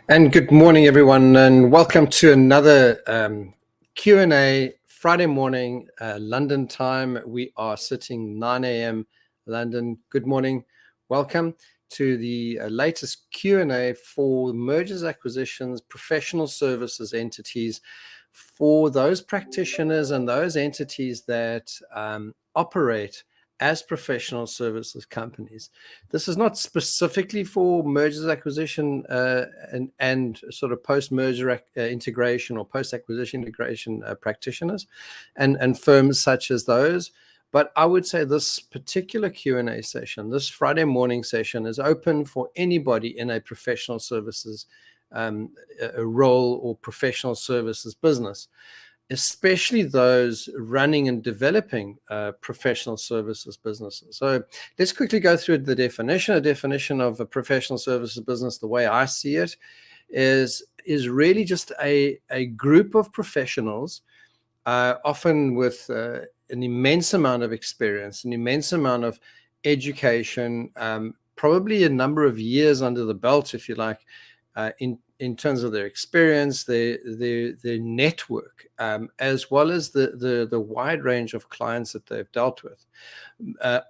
And good morning, everyone, and welcome to another Q&A Friday morning, London time. We are sitting 9 a.m. London. Good morning. Welcome to the latest Q&A for mergers, acquisitions, professional services entities for those practitioners and those entities that operate as professional services companies. This is not specifically for mergers, acquisition, and sort of post-merger integration or post-acquisition integration practitioners and firms such as those. But I would say this particular Q&A session, this Friday morning session, is open for anybody in a professional services a role or professional services business, especially those running and developing professional services businesses. So let's quickly go through the definition. A definition of a professional services business, the way I see it, is really just a group of professionals, often with an immense amount of experience, an immense amount of education, probably a number of years under the belt, if you like, in terms of their experience, their network, as well as the wide range of clients that they've dealt with.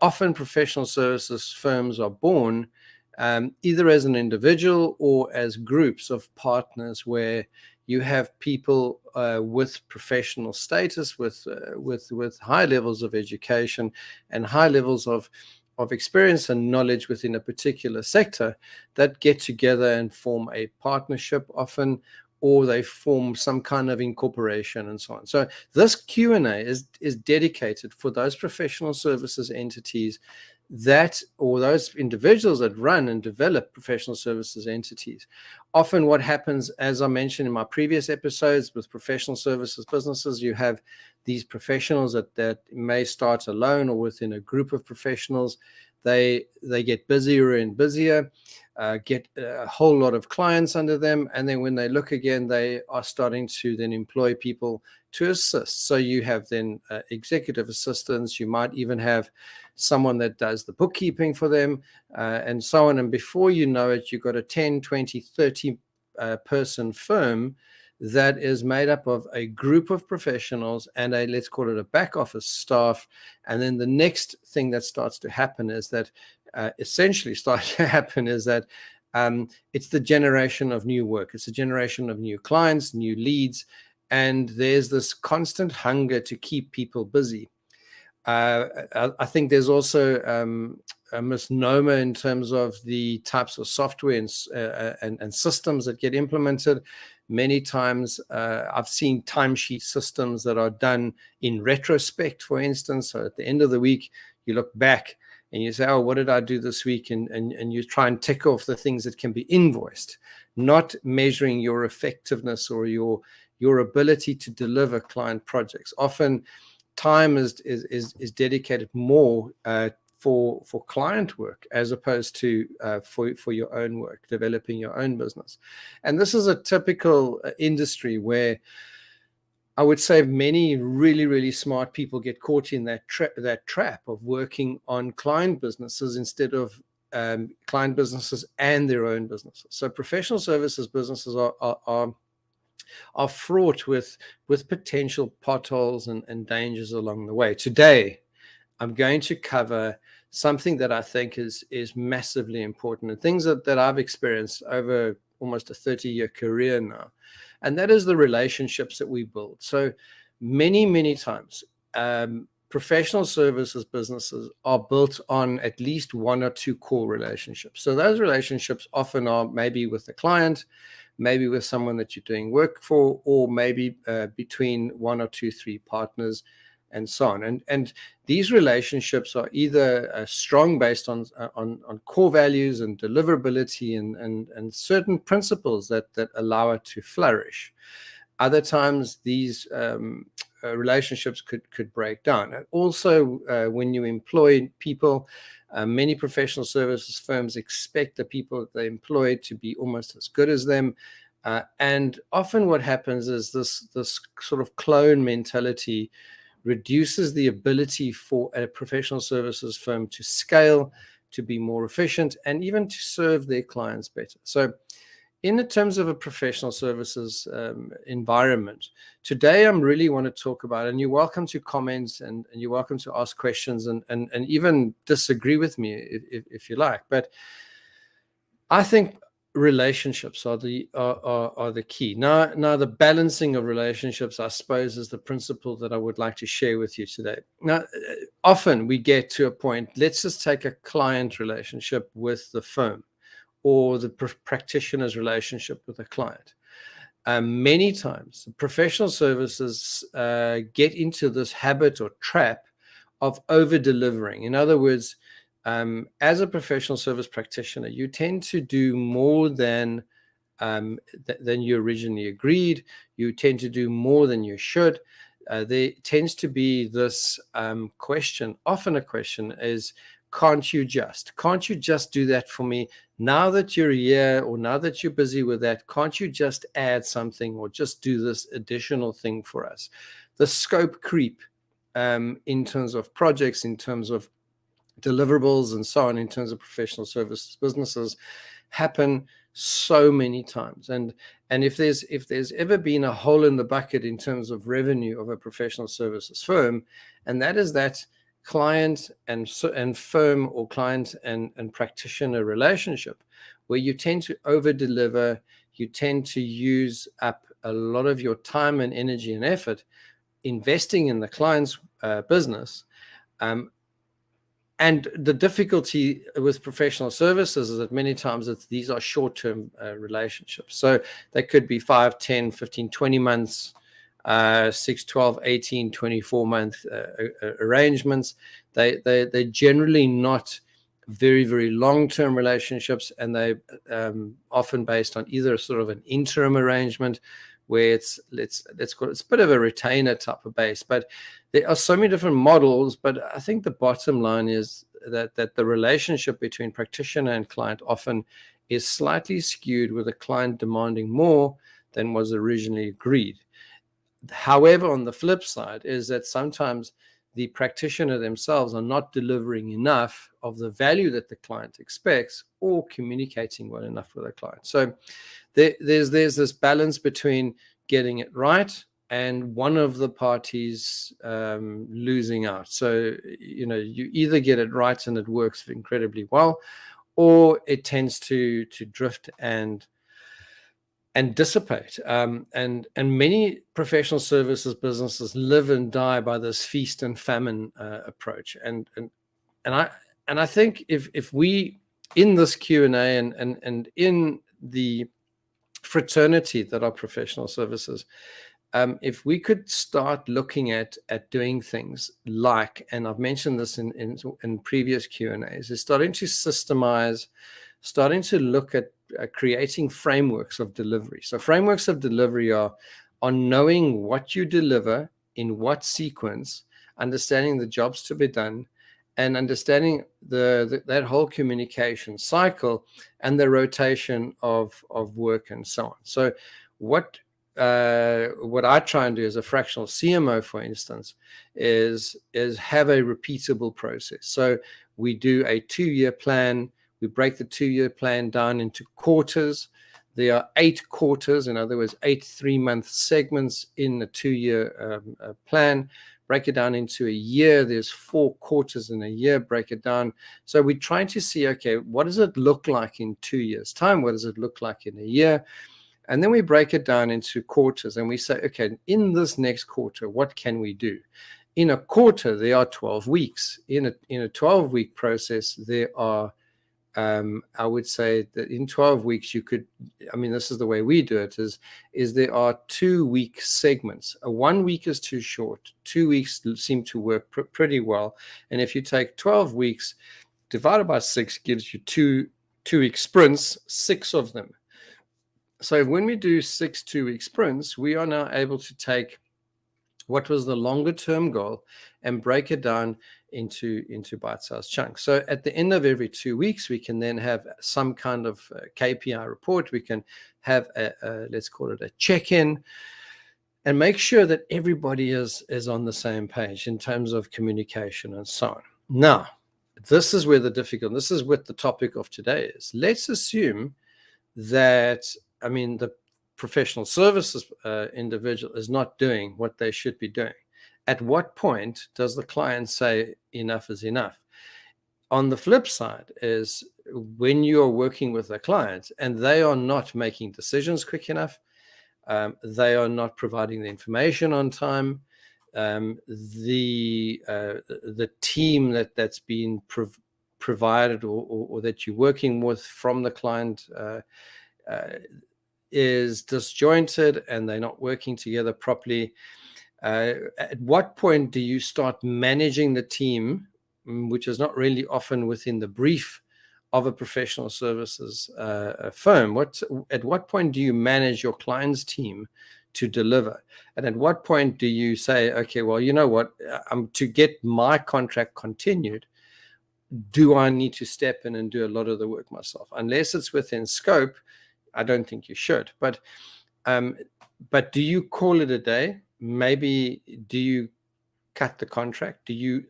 Often professional services firms are born either as an individual or as groups of partners where you have people with professional status, with high levels of education and high levels of experience and knowledge within a particular sector that get together and form a partnership often, or they form some kind of incorporation and so on. So this Q&A is dedicated for those professional services entities that, or those individuals that run and develop professional services entities. Often what happens, as I mentioned in my previous episodes with professional services businesses, you have these professionals that may start alone or within a group of professionals. They get busier and busier, get a whole lot of clients under them, and then when they look again, they are starting to then employ people to assist. So you have then executive assistants. You might even have someone that does the bookkeeping for them, and so on. And before you know it, you've got a 10, 20, 30 person firm that is made up of a group of professionals and a, let's call it, a back office staff. And then the next thing that starts to happen is that it's the generation of new work. It's a generation of new clients, new leads, and there's this constant hunger to keep people busy. I think there's also a misnomer in terms of the types of software and systems that get implemented. Many times I've seen timesheet systems that are done in retrospect, for instance. So at the end of the week, you look back and you say, oh, what did I do this week? And you try and tick off the things that can be invoiced, not measuring your effectiveness or your ability to deliver client projects. Often time is dedicated more for client work as opposed to for your own work, developing your own business. And this is a typical industry where I would say many really, really smart people get caught in that trap of working on client businesses instead of client businesses and their own businesses. So professional services businesses are fraught with potential potholes and dangers along the way. Today, I'm going to cover something that I think is massively important, and things that I've experienced over almost a 30-year career now, and that is the relationships that we build. So many times, professional services businesses are built on at least one or two core relationships. So those relationships often are maybe with the client, maybe with someone that you're doing work for, or maybe between one or two, three partners, and so on. And these relationships are either strong based on core values and deliverability and certain principles that allow it to flourish. Other times these relationships could break down. And also when you employ people, many professional services firms expect the people that they employ to be almost as good as them. And often what happens is this sort of clone mentality reduces the ability for a professional services firm to scale, to be more efficient, and even to serve their clients better. So in terms of a professional services environment, today I'm really want to talk about, and you're welcome to comment and you're welcome to ask questions and even disagree with me if you like. But I think relationships are the key. Now the balancing of relationships, I suppose, is the principle that I would like to share with you today. Now, often we get to a point, let's just take a client relationship with the firm or the practitioner's relationship with a client. Many times, professional services get into this habit or trap of over-delivering. In other words, as a professional service practitioner, you tend to do more than you originally agreed. You tend to do more than you should. There tends to be this question, often a question is, can't you just do that for me? Now that you're here, or now that you're busy with that, can't you just add something or just do this additional thing for us? The scope creep in terms of projects, in terms of deliverables and so on, in terms of professional services businesses, happen so many times. And if there's ever been a hole in the bucket in terms of revenue of a professional services firm, and that is that client and firm, or client and practitioner relationship, where you tend to over deliver, you tend to use up a lot of your time and energy and effort investing in the client's business. And the difficulty with professional services is that many times these are short-term relationships. So they could be 5, 10, 15, 20 months, 6, 12, 18, 24-month arrangements. They're generally not very, very long-term relationships, and they often based on either sort of an interim arrangement where it's call it's a bit of a retainer type of base. But there are so many different models, but I think the bottom line is that the relationship between practitioner and client often is slightly skewed, with the client demanding more than was originally agreed. However, on the flip side is that sometimes the practitioner themselves are not delivering enough of the value that the client expects, or communicating well enough with the client. So there's this balance between getting it right and one of the parties losing out. So, you either get it right and it works incredibly well, or it tends to drift and dissipate. And many professional services businesses live and die by this feast and famine approach. And I think if we, in this Q&A and in the fraternity that are professional services, if we could start looking at doing things like, and I've mentioned this in previous Q&As, is starting to systemize, starting to look at creating frameworks of delivery. So frameworks of delivery are knowing what you deliver in what sequence, understanding the jobs to be done, and understanding that whole communication cycle and the rotation of work and so on. So what I try and do as a fractional CMO, for instance, is have a repeatable process. So we do a 2-year plan. We break the 2-year plan down into quarters. There are 8 quarters, in other words, 8 3-month segments in the 2-year plan. Break it down into a year. There's 4 quarters in a year. Break it down. So we're trying to see, okay, what does it look like in 2 years' time? What does it look like in a year? And then we break it down into quarters, and we say, okay, in this next quarter, what can we do? In a quarter, there are 12 weeks. In a 12-week process, there are I would say that in 12 weeks you could, this is the way we do it, is there are 2-week segments. A 1 week is too short. 2 weeks seem to work pretty well. And if you take 12 weeks divided by 6 gives you 2-week sprints, 6 of them. So when we do 6 2-week sprints, we are now able to take what was the longer term goal and break it down into bite-sized chunks. So at the end of every 2 weeks, we can then have some kind of KPI report. We can have let's call it a check-in, and make sure that everybody is on the same page in terms of communication and so on. Now, this is where this is what the topic of today is. Let's assume that the professional services individual is not doing what they should be doing, at what point does the client say enough is enough? On the flip side is when you're working with a client and they are not making decisions quick enough, they are not providing the information on time, the team that's been provided or that you're working with from the client is disjointed and they're not working together properly. At what point do you start managing the team, which is not really often within the brief of a professional services firm? At what point do you manage your client's team to deliver? And at what point do you say, okay, well, you know what, to get my contract continued, do I need to step in and do a lot of the work myself? Unless it's within scope, I don't think you should. But do you call it a day? Maybe do you cut the contract? Do you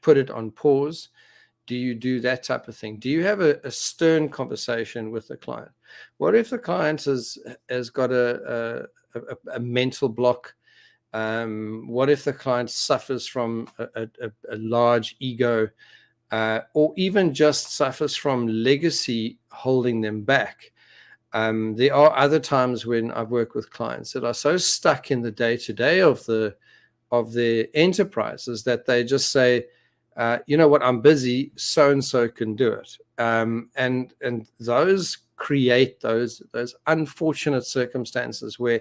put it on pause? Do you do that type of thing? Do you have a stern conversation with the client? What if the client has got a mental block? What if the client suffers from a large ego, or even just suffers from legacy holding them back? There are other times when I've worked with clients that are so stuck in the day-to-day of their enterprises that they just say, you know what, I'm busy, so-and-so can do it. And those create those unfortunate circumstances where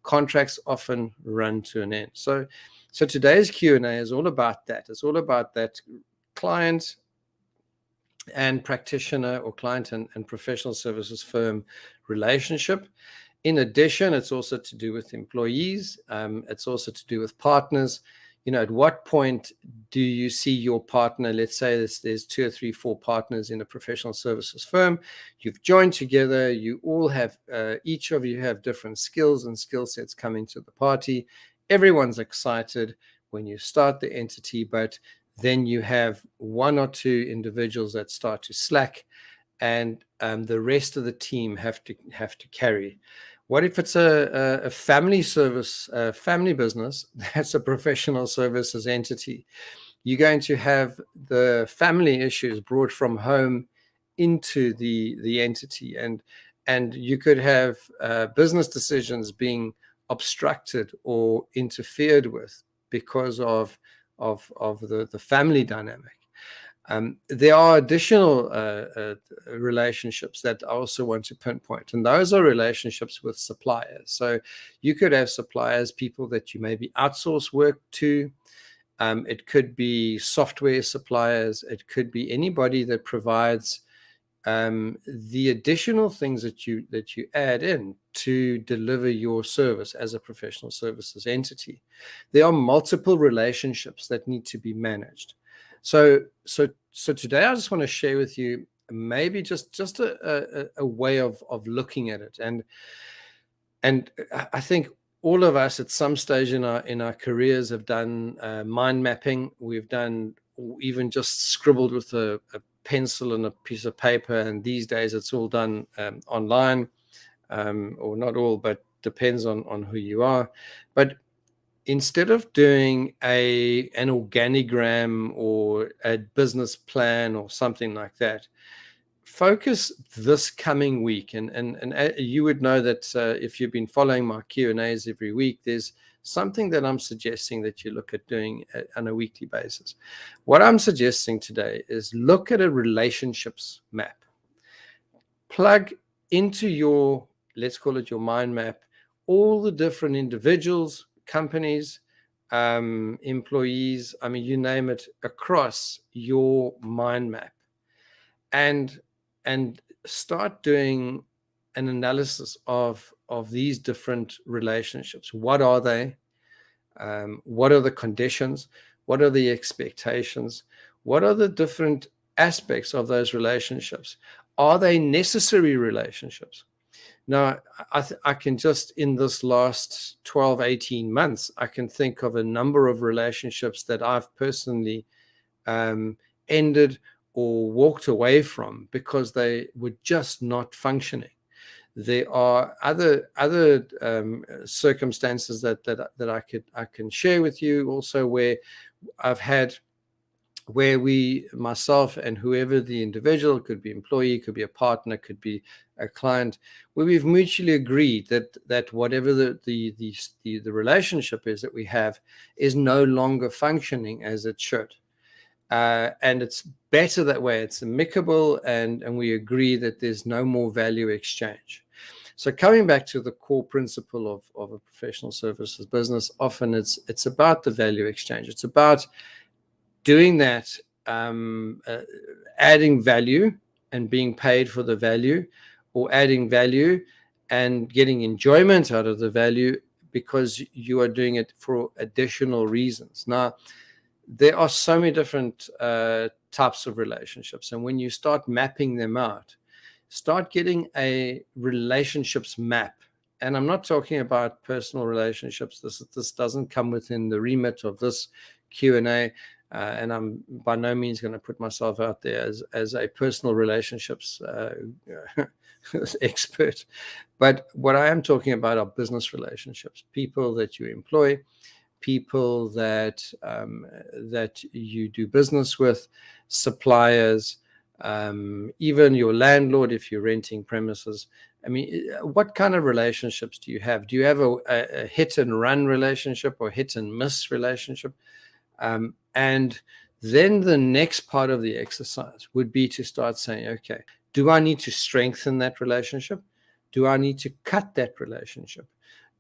contracts often run to an end. So today's Q&A is all about that. It's all about that client and practitioner, or client and professional services firm relationship. In addition, it's also to do with employees. It's also to do with partners. At what point do you see your partner? Let's say there's 2 or 3, 4 partners in a professional services firm. You've joined together. You all have, each of you have different skills and skill sets coming to the party. Everyone's excited when you start the entity, but then you have 1 or 2 individuals that start to slack, and the rest of the team have to carry. What if it's a family service, family business that's a professional services entity? You're going to have the family issues brought from home into the entity, and you could have business decisions being obstructed or interfered with because of the family dynamic. There are additional relationships that I also want to pinpoint, and those are relationships with suppliers. So you could have suppliers, people that you maybe outsource work to. It could be software suppliers. It could be anybody that provides the additional things that you add in to deliver your service as a professional services entity. There are multiple relationships that need to be managed. So today I just want to share with you maybe just a way of looking at it. And I think all of us at some stage in our careers have done mind mapping. We've done, even just scribbled with a pencil and a piece of paper, and these days it's all done online, or not all, but depends on who you are. But instead of doing an organigram or a business plan or something like that, focus this coming week. And you would know that if you've been following my Q&As every week, there's something that I'm suggesting that you look at doing on a weekly basis. What I'm suggesting today is look at a relationships map. Plug into your, let's call it your mind map, all the different individuals, companies, employees, you name it, across your mind map, and start doing an analysis of these different relationships. What are they? What are the conditions? What are the expectations? What are the different aspects of those relationships? Are they necessary relationships? Now, I can just, in this last 12, 18 months, I can think of a number of relationships that I've personally ended or walked away from because they were just not functioning. There are other circumstances that I can share with you also, where I've had, where myself and whoever the individual, could be employee, could be a partner, could be a client, where we've mutually agreed that whatever the relationship is that we have is no longer functioning as it should. And it's better that way. It's amicable, and we agree that there's no more value exchange. So coming back to the core principle of a professional services business, often it's about the value exchange. It's about doing that, adding value and being paid for the value, or adding value and getting enjoyment out of the value because you are doing it for additional reasons. Now, there are so many different types of relationships, and when you start mapping them out, start getting a relationships map. And I'm not talking about personal relationships. This doesn't come within the remit of this Q&A, and I'm by no means going to put myself out there as a personal relationships expert. But what I am talking about are business relationships, people that you employ, people that you do business with, suppliers, even your landlord if you're renting premises. I mean, what kind of relationships do you have? Do you have a hit and run relationship or hit and miss relationship? And then the next part of the exercise would be to start saying, okay, do I need to strengthen that relationship? Do I need to cut that relationship?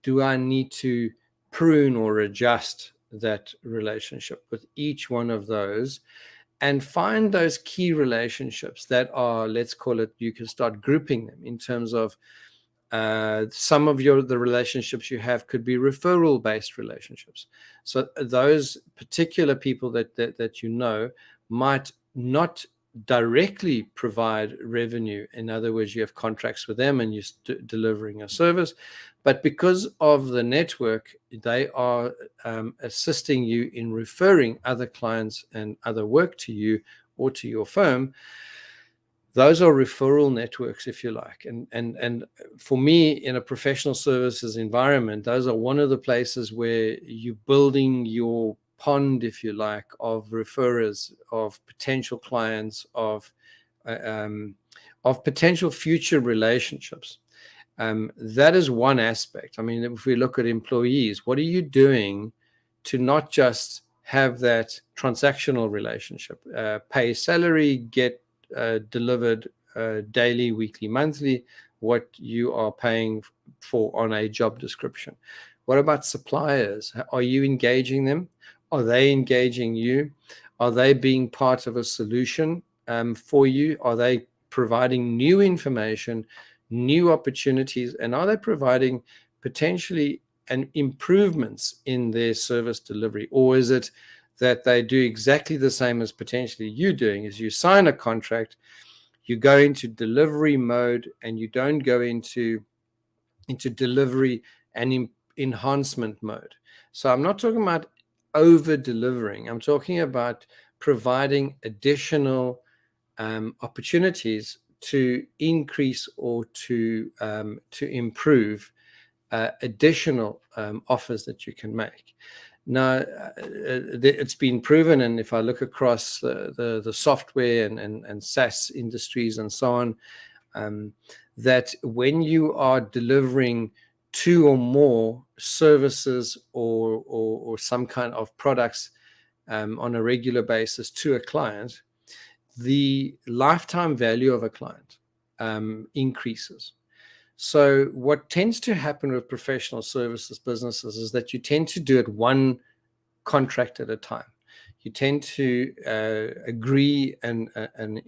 Do I need to prune or adjust that relationship? With each one of those, and find those key relationships that are, let's call it, you can start grouping them in terms of some of the relationships you have could be referral based relationships. So those particular people that you know might not directly provide revenue. In other words, you have contracts with them and you're delivering a service, but because of the network, they are assisting you in referring other clients and other work to you or to your firm. Those are referral networks, if you like. And for me, in a professional services environment, those are one of the places where you're building your pond, if you like, of referrers, of potential clients, of potential future relationships. That is one aspect. I mean, if we look at employees, what are you doing to not just have that transactional relationship, pay salary, get delivered daily, weekly, monthly, what you are paying for on a job description? What about suppliers? Are you engaging them? Are they engaging you? Are they being part of a solution for you? Are they providing new information, new opportunities, and are they providing potentially improvements in their service delivery? Or is it that they do exactly the same as potentially you doing? Is you sign a contract, you go into delivery mode, and you don't go into delivery and enhancement mode. So I'm not talking about over delivering. I'm talking about providing additional opportunities to increase or to improve additional offers that you can make. Now, it's been proven, and if I look across the software and SaaS industries and so on, that when you are delivering two or more services or some kind of products on a regular basis to a client, the lifetime value of a client increases. So what tends to happen with professional services businesses is that you tend to do it one contract at a time. You tend to agree an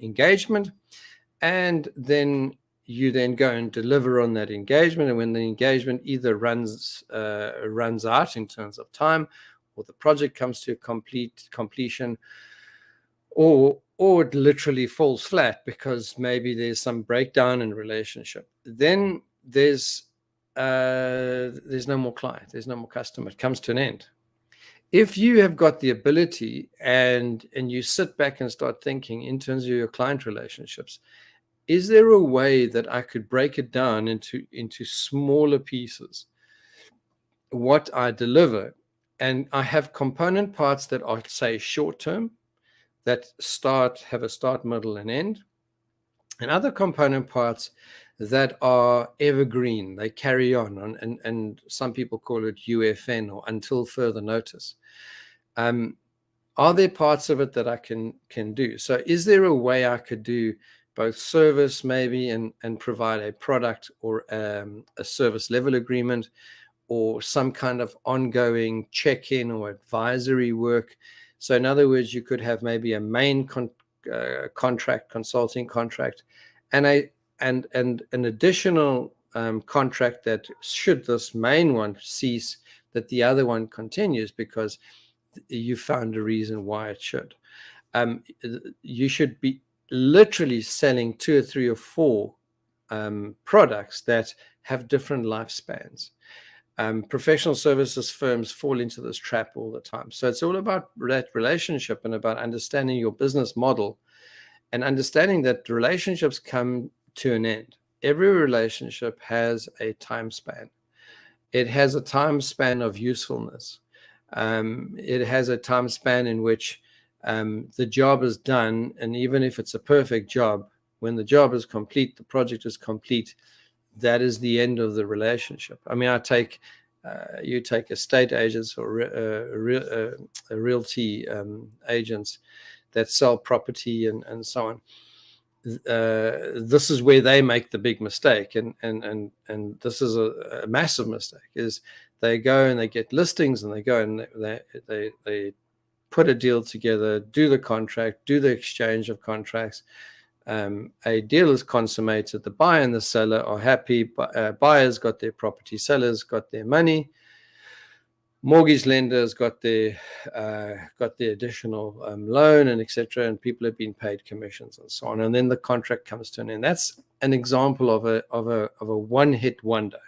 engagement, and then you then go and deliver on that engagement. And when the engagement either runs out in terms of time, or the project comes to completion, or it literally falls flat because maybe there's some breakdown in relationship, then there's no more client, there's no more customer. It comes to an end. If you have got the ability and you sit back and start thinking in terms of your client relationships, is there a way that I could break it down into smaller pieces, what I deliver? And I have component parts that are, say, short term, that have a start, middle, and end, and other component parts that are evergreen. They carry on, and some people call it UFN, or until further notice. Are there parts of it that I can do? So is there a way I could do both service maybe and provide a product, or a service level agreement, or some kind of ongoing check-in or advisory work? So in other words, you could have maybe a main contract, consulting contract, and an additional contract that, should this main one cease, that the other one continues because you found a reason why it should. You should be literally selling 2 or 3 or 4 products that have different lifespans. Professional services firms fall into this trap all the time. So it's all about that relationship, and about understanding your business model, and understanding that relationships come to an end. Every relationship has a time span. It has a time span of usefulness. It has a time span in which the job is done, and even if it's a perfect job, when the job is complete, the project is complete, that is the end of the relationship. I mean, you take estate agents or realty agents that sell property and so on. This is where they make the big mistake, and this is a massive mistake. Is they go and they get listings, and they go and they put a deal together, do the contract, do the exchange of contracts. A deal is consummated. The buyer and the seller are happy. Buyers got their property, sellers got their money. Mortgage lenders got their additional loan, and etc. And people have been paid commissions and so on. And then the contract comes to an end. That's an example of a one-hit wonder.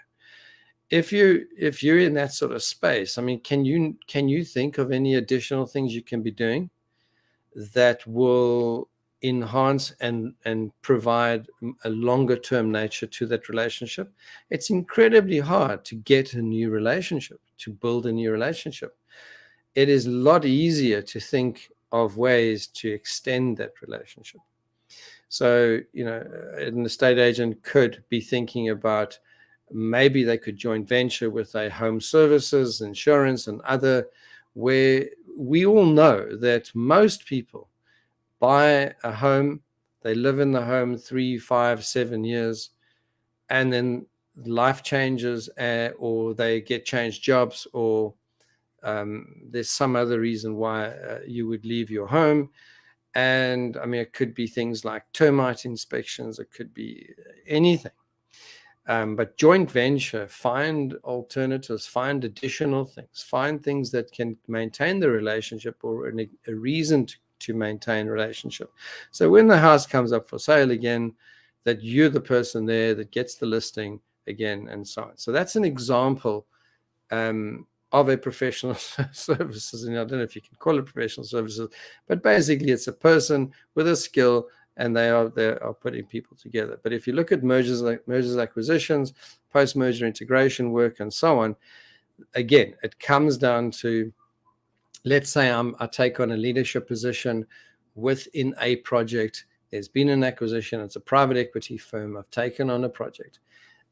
If you're in that sort of space, I mean, can you think of any additional things you can be doing that will enhance and provide a longer term nature to that relationship? It's incredibly hard to get a new relationship, to build a new relationship. It is a lot easier to think of ways to extend that relationship. So, an estate agent could be thinking about, maybe they could joint venture with a home services, insurance, and other, where we all know that most people buy a home, they live in the home 3, 5, 7 years, and then life changes, or they get changed jobs, or there's some other reason why you would leave your home. And I mean, it could be things like termite inspections, it could be anything. But joint venture, find alternatives, find additional things, find things that can maintain the relationship, or a reason to maintain relationship. So when the house comes up for sale again, that you're the person there that gets the listing again, and so on. So that's an example of a professional services. And I don't know if you can call it professional services, but basically it's a person with a skill, and they are putting people together. But if you look at mergers, acquisitions, post-merger integration work, and so on, again, it comes down to, let's say I take on a leadership position within a project. There's been an acquisition. It's a private equity firm. I've taken on a project.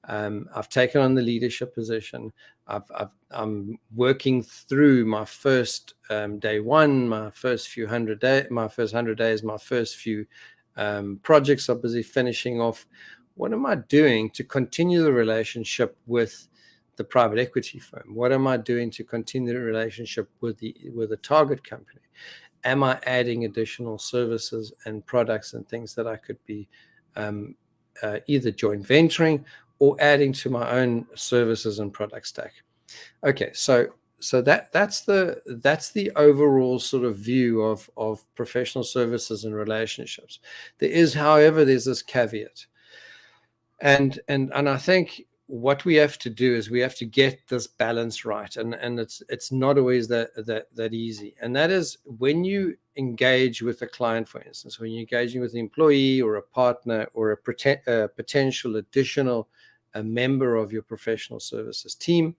I've taken on the leadership position. I'm working through my first day one, my first 100 days, my first few projects are busy finishing off. What am I doing to continue the relationship with the private equity firm? What am I doing to continue the relationship with the target company? Am I adding additional services and products and things that I could be either joint venturing or adding to my own services and product stack? Okay, so that's the overall sort of view of professional services and relationships. However, there's this caveat, and I think what we have to do is we have to get this balance right, and it's not always that easy. And that is when you engage with a client, for instance, when you're engaging with an employee or a partner or a potential additional member of your professional services team,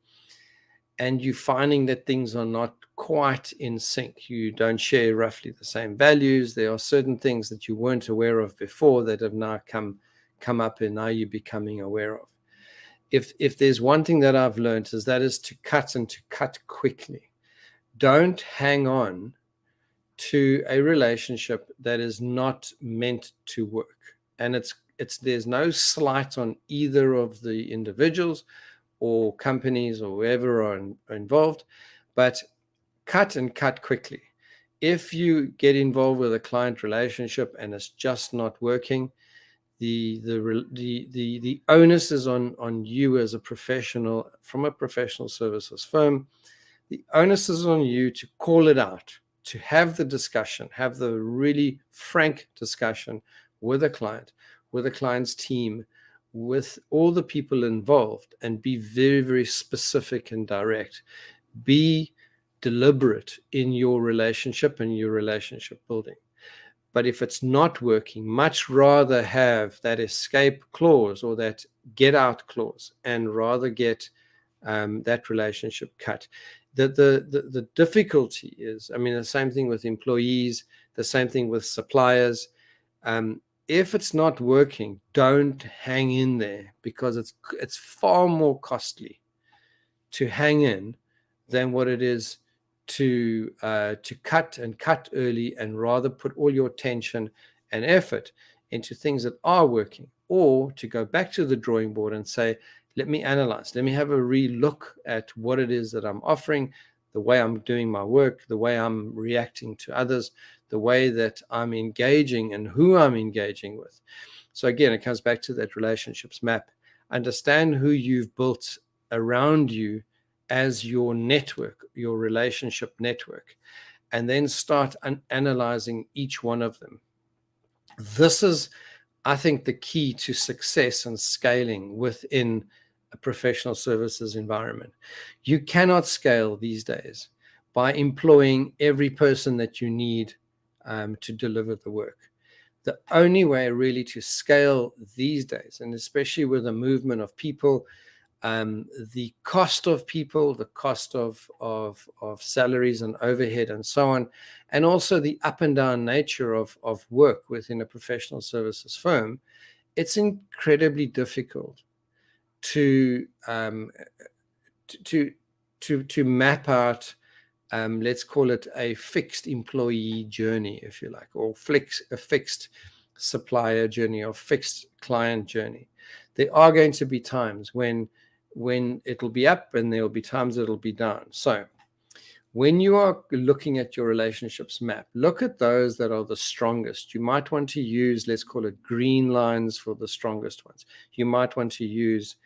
and you're finding that things are not quite in sync, you don't share roughly the same values, there are certain things that you weren't aware of before that have now come up and now you're becoming aware of. If there's one thing that I've learned is to cut quickly. Don't hang on to a relationship that is not meant to work. And there's no slight on either of the individuals or companies or whoever are involved, but cut quickly. If you get involved with a client relationship and it's just not working, the onus is on you as a professional from a professional services firm. The onus is on you to call it out, to have the discussion, have the really frank discussion with a client, with a client's team, with all the people involved, and be very, very specific and direct. Be deliberate in your relationship and your relationship building. But if it's not working, much rather have that escape clause or that get out clause and rather get that relationship cut. The difficulty is, I mean, the same thing with employees, the same thing with suppliers. If it's not working, don't hang in there, because it's far more costly to hang in than what it is to cut early and rather put all your attention and effort into things that are working, or to go back to the drawing board and say, let me analyze, let me have a re-look at what it is that I'm offering, the way I'm doing my work, the way I'm reacting to others, the way that I'm engaging and who I'm engaging with. So again, it comes back to that relationships map. Understand who you've built around you as your network, your relationship network, and then start analyzing each one of them. This is, I think, the key to success and scaling within a professional services environment. You cannot scale these days by employing every person that you need to deliver the work. The only way really to scale these days, and especially with the movement of people, the cost of people, the cost of salaries and overhead and so on, and also the up and down nature of work within a professional services firm, it's incredibly difficult to map out, let's call it a fixed employee journey, if you like, or a fixed supplier journey or fixed client journey. There are going to be times when it'll be up and there'll be times it'll be down. So when you are looking at your relationships map, look at those that are the strongest. You might want to use, let's call it green lines for the strongest ones. You might want to use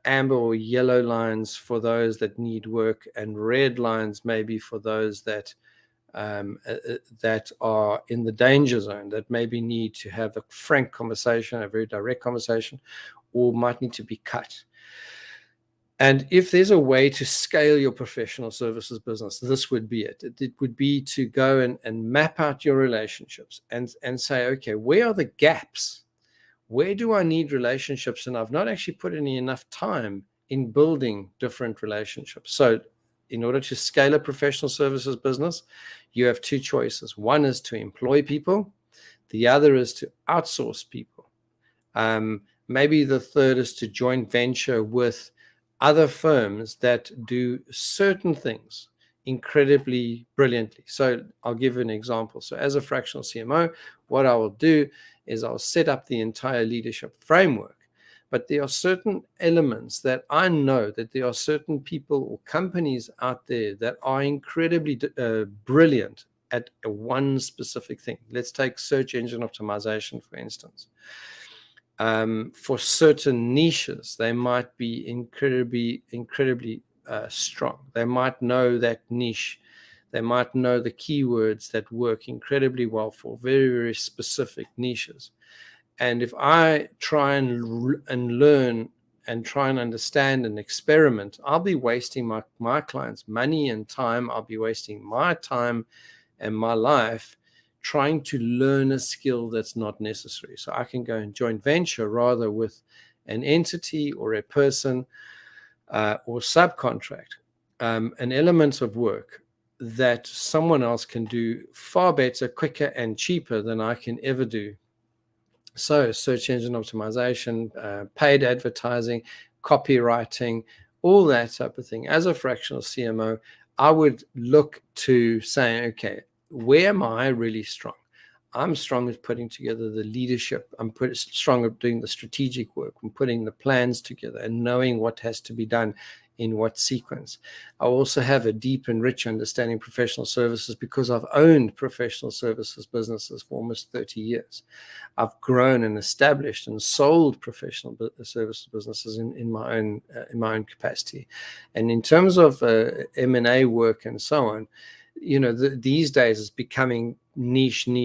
amber or yellow lines for those that need work, and red lines maybe for those that are in the danger zone, that maybe need to have a frank conversation, a very direct conversation, or might need to be cut. And if there's a way to scale your professional services business, this would be it. It would be to go and map out your relationships and say, okay, where are the gaps? Where do I need relationships? And I've not actually put any enough time in building different relationships. So in order to scale a professional services business, you have two choices. One is to employ people. The other is to outsource people. Maybe the third is to joint venture with other firms that do certain things incredibly brilliantly. So I'll give you an example. So as a fractional CMO, what I will do is I'll set up the entire leadership framework. But there are certain elements that I know that there are certain people or companies out there that are incredibly brilliant at one specific thing. Let's take search engine optimization, for instance. For certain niches, they might be incredibly strong. They might know that niche. They might know the keywords that work incredibly well for very, very specific niches. And if I try and learn and try and understand and experiment, I'll be wasting my clients' money and time. I'll be wasting my time and my life trying to learn a skill that's not necessary. So I can go and joint venture rather with an entity or a person or subcontract an element of work that someone else can do far better, quicker, and cheaper than I can ever do. So search engine optimization, paid advertising, copywriting, all that type of thing. As a fractional CMO, I would look to say, okay, where am I really strong? I'm strong at putting together the leadership. I'm strong at doing the strategic work. I'm putting the plans together and knowing what has to be done in what sequence. I also have a deep and rich understanding of professional services because I've owned professional services businesses for almost 30 years. I've grown and established and sold professional services businesses in my own capacity. And in terms of M&A work and so on, these days it's becoming niche, and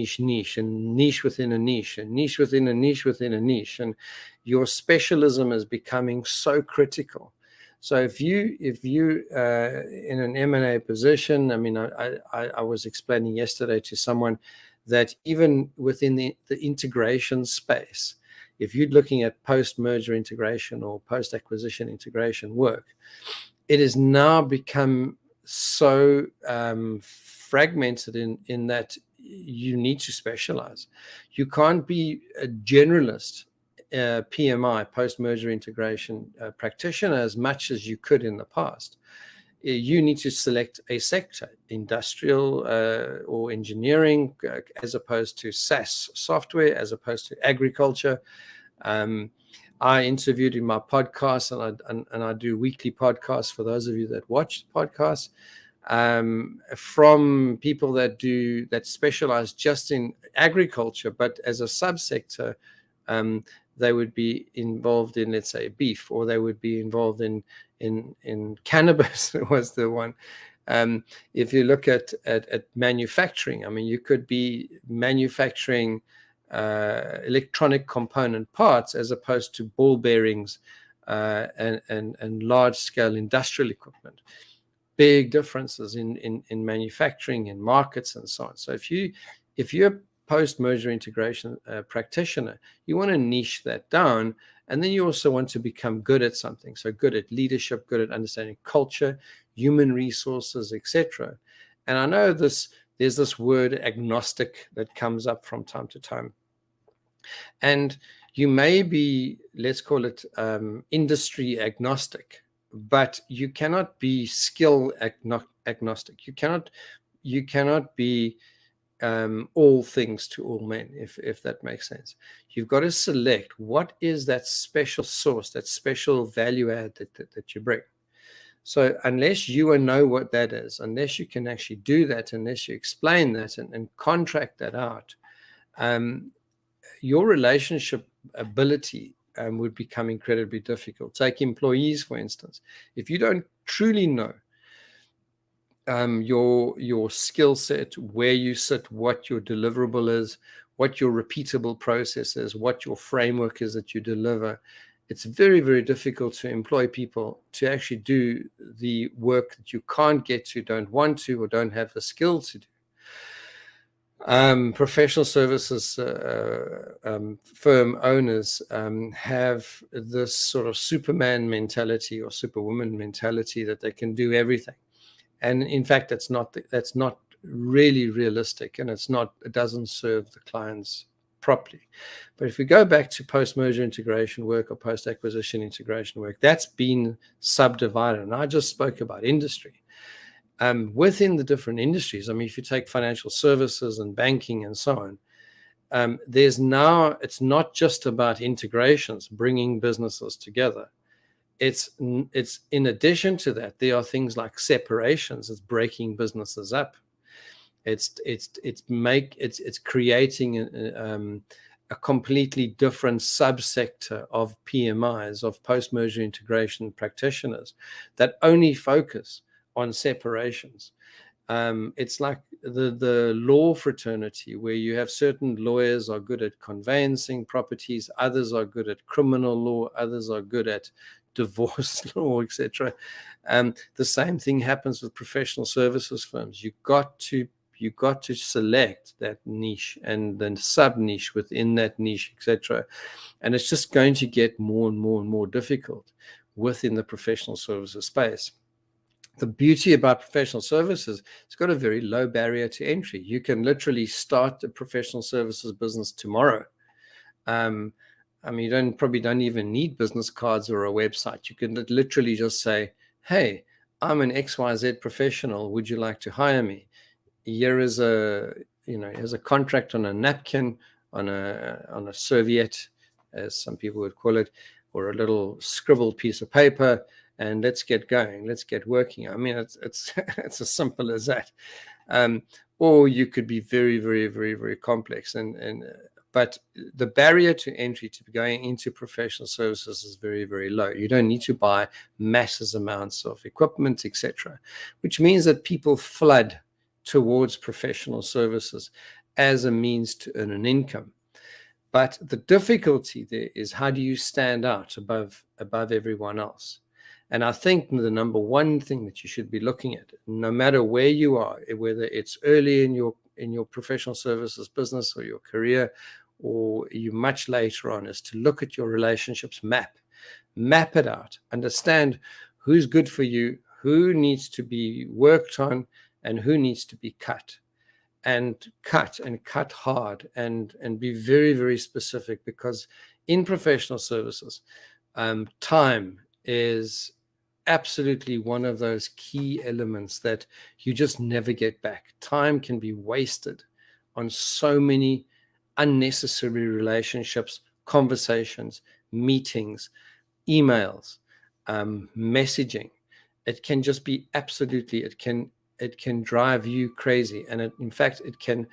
niche within a niche, and niche within a niche within a niche, and your specialism is becoming so critical. So if you in an M&A position, I mean, I was explaining yesterday to someone that even within the integration space, if you're looking at post-merger integration or post-acquisition integration work, it has now become so fragmented in that you need to specialize. You can't be a generalist PMI, post-merger integration practitioner, as much as you could in the past. You need to select a sector, industrial or engineering, as opposed to SaaS software, as opposed to agriculture. I interviewed in my podcast, and I do weekly podcasts for those of you that watch the podcasts, from people that specialize just in agriculture, but as a subsector, they would be involved in, let's say, beef, or they would be involved in cannabis was the one. If you look at manufacturing, I mean, you could be manufacturing electronic component parts as opposed to ball bearings and large scale industrial equipment. Big differences in manufacturing, in markets, and so on. So if you're post-merger integration practitioner, you want to niche that down, and then you also want to become good at something. So good at leadership, good at understanding culture, human resources, etc. And I know there's this word agnostic that comes up from time to time, and you may be, let's call it industry agnostic, but you cannot be skill agnostic. You cannot be all things to all men, if that makes sense. You've got to select what is that special source, that special value add that you bring. So unless you know what that is, unless you can actually do that, unless you explain that and contract that out, your relationship ability would become incredibly difficult. Take employees, for instance. If you don't truly know your skill set, where you sit, what your deliverable is, what your repeatable process is, what your framework is that you deliver, it's very, very difficult to employ people to actually do the work that you can't get to, don't want to, or don't have the skill to do. Professional services firm owners have this sort of Superman mentality or Superwoman mentality that they can do everything. And in fact, that's not really realistic, and it doesn't serve the clients properly. But if we go back to post-merger integration work or post-acquisition integration work, that's been subdivided. And I just spoke about industry. Within the different industries, I mean, if you take financial services and banking and so on, it's not just about integrations, bringing businesses together. It's in addition to that, there are things like separations. It's breaking businesses up. It's creating a completely different subsector of PMIs, of post-merger integration practitioners that only focus on separations. It's like the law fraternity, where you have certain lawyers are good at conveyancing properties, others are good at criminal law, others are good at divorce law, etc. The same thing happens with professional services firms. You got to select that niche and then sub niche within that niche, etc. And it's just going to get more and more and more difficult within the professional services space. The beauty about professional services, it's got a very low barrier to entry. You can literally start a professional services business tomorrow. I mean, you probably don't even need business cards or a website. You can literally just say, hey, I'm an XYZ professional. Would you like to hire me? Here is here's a contract on a napkin, on a serviette, as some people would call it, or a little scribbled piece of paper, and let's get going. Let's get working. I mean, it's it's as simple as that. Or you could be very, very, very, very complex. But the barrier to entry to going into professional services is very, very low. You don't need to buy massive amounts of equipment, etc., which means that people flood towards professional services as a means to earn an income. But the difficulty there is, how do you stand out above everyone else? And I think the number one thing that you should be looking at, no matter where you are, whether it's early in your professional services business or your career, or you much later on, is to look at your relationships map it out, understand who's good for you, who needs to be worked on, and who needs to be cut hard, and be very, very specific, because in professional services, time is absolutely one of those key elements that you just never get back. Time can be wasted on so many unnecessary relationships, conversations, meetings, emails, messaging. It can just be absolutely, it can drive you crazy. And in fact, it can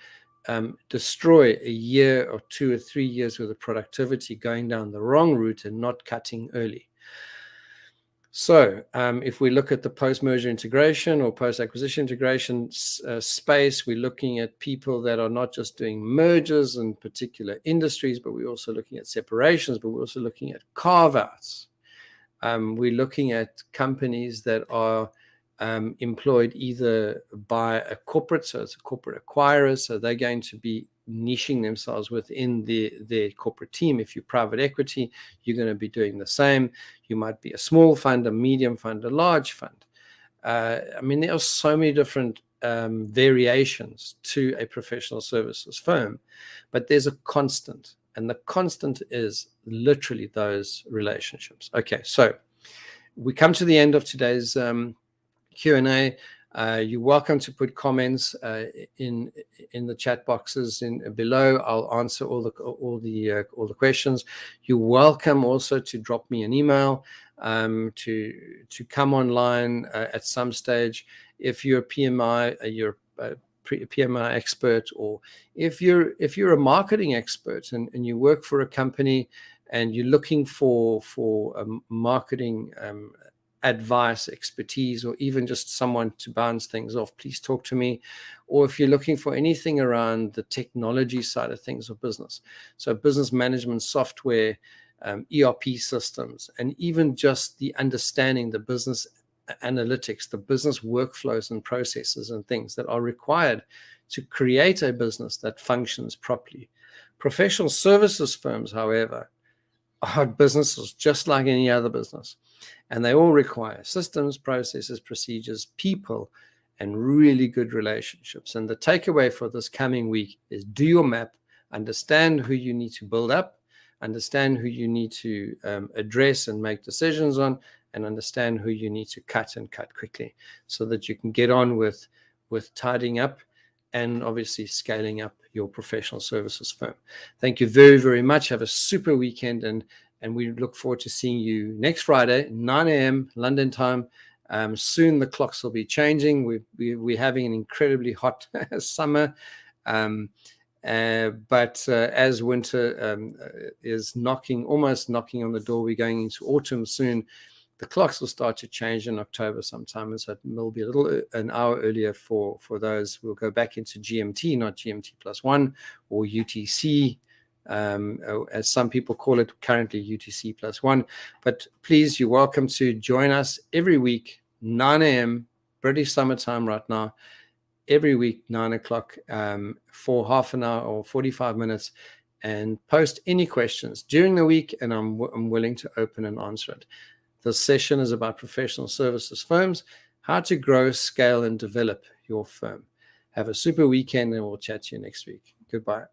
destroy a year or 2 or 3 years worth of productivity, going down the wrong route and not cutting early. So if we look at the post-merger integration or post-acquisition integration space, we're looking at people that are not just doing mergers in particular industries, but we're also looking at separations, but we're also looking at carve-outs. We're looking at companies that are employed either by a corporate, so it's a corporate acquirer, so they're going to be niching themselves within their corporate team. If you're private equity, you're going to be doing the same. You might be a small fund, a medium fund, a large fund. I mean, there are so many different variations to a professional services firm, but there's a constant, and the constant is literally those relationships. Okay, so we come to the end of today's Q&A. You're welcome to put comments in the chat boxes below. I'll answer all the questions. You're welcome also to drop me an email, to come online at some stage. If you're a PMI, you're a PMI expert, or if you're a marketing expert and you work for a company and you're looking for marketing advice, expertise, or even just someone to bounce things off, please talk to me. Or if you're looking for anything around the technology side of things of business, so business management software, ERP systems, and even just the understanding the business analytics, the business workflows and processes and things that are required to create a business that functions properly. Professional services firms, however, are businesses just like any other business. And they all require systems, processes, procedures, people, and really good relationships. And the takeaway for this coming week is do your map, understand who you need to build up, understand who you need to address and make decisions on, and understand who you need to cut quickly, so that you can get on with tidying up and obviously scaling up your professional services firm. Thank you very, very much. Have a super weekend, and we look forward to seeing you next Friday, 9 a.m. London time. Soon the clocks will be changing. We're having an incredibly hot summer, but as winter is almost knocking on the door, we're going into autumn soon. The clocks will start to change in October sometime, and so it will be an hour earlier for those. We'll go back into GMT, not GMT+1 or UTC, as some people call it currently, UTC+1. But please, you're welcome to join us every week, 9 a.m. British summertime right now, every week, 9 o'clock, for half an hour or 45 minutes, and post any questions during the week, and I'm willing to open and answer it. This session is about professional services firms, how to grow, scale, and develop your firm. Have a super weekend, and we'll chat to you next week. Goodbye.